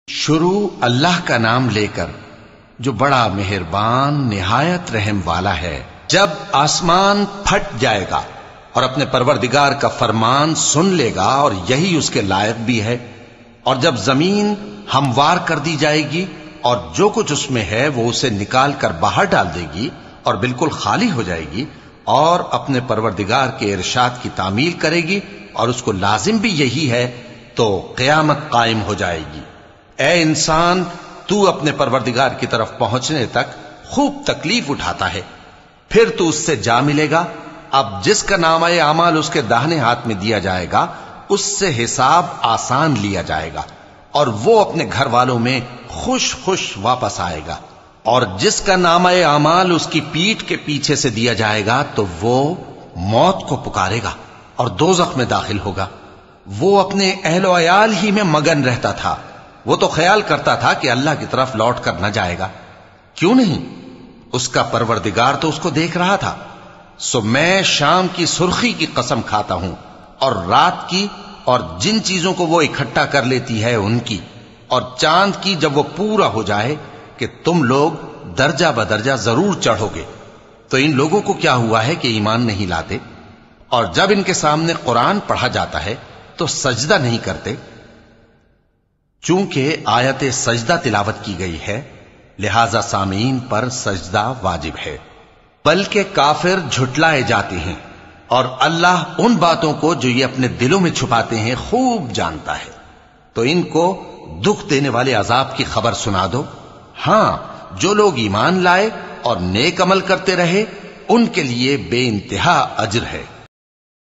شروع اللہ کا نام لے کر جو بڑا مہربان نہایت رحم والا ہے۔ جب آسمان پھٹ جائے گا اور اپنے پروردگار کا فرمان سن لے گا اور یہی اس کے لائق بھی ہے، اور جب زمین ہموار کر دی جائے گی اور جو کچھ اس میں ہے وہ اسے نکال کر باہر ڈال دے گی اور بالکل خالی ہو جائے گی اور اپنے پروردگار کے ارشاد کی تعمیل کرے گی اور اس کو لازم بھی یہی ہے، تو قیامت قائم ہو جائے گی۔ اے انسان، تو اپنے پروردگار کی طرف پہنچنے تک خوب تکلیف اٹھاتا ہے، پھر تو اس سے جا ملے گا۔ اب جس کا نامہ اعمال اس کے داہنے ہاتھ میں دیا جائے گا اس سے حساب آسان لیا جائے گا اور وہ اپنے گھر والوں میں خوش خوش واپس آئے گا، اور جس کا نامہ اعمال اس کی پیٹھ کے پیچھے سے دیا جائے گا تو وہ موت کو پکارے گا اور دوزخ میں داخل ہوگا۔ وہ اپنے اہل و عیال ہی میں مگن رہتا تھا، وہ تو خیال کرتا تھا کہ اللہ کی طرف لوٹ کر نہ جائے گا، کیوں نہیں؟ اس کا پروردگار تو اس کو دیکھ رہا تھا۔ سو میں شام کی سرخی کی قسم کھاتا ہوں اور رات کی اور جن چیزوں کو وہ اکٹھا کر لیتی ہے ان کی، اور چاند کی جب وہ پورا ہو جائے کہ تم لوگ درجہ بدرجہ ضرور چڑھو گے۔ تو ان لوگوں کو کیا ہوا ہے کہ ایمان نہیں لاتے، اور جب ان کے سامنے قرآن پڑھا جاتا ہے تو سجدہ نہیں کرتے؟ چونکہ آیت سجدہ تلاوت کی گئی ہے لہذا سامعین پر سجدہ واجب ہے، بلکہ کافر جھٹلائے جاتے ہیں، اور اللہ ان باتوں کو جو یہ اپنے دلوں میں چھپاتے ہیں خوب جانتا ہے۔ تو ان کو دکھ دینے والے عذاب کی خبر سنا دو۔ ہاں، جو لوگ ایمان لائے اور نیک عمل کرتے رہے ان کے لیے بے انتہا اجر ہے۔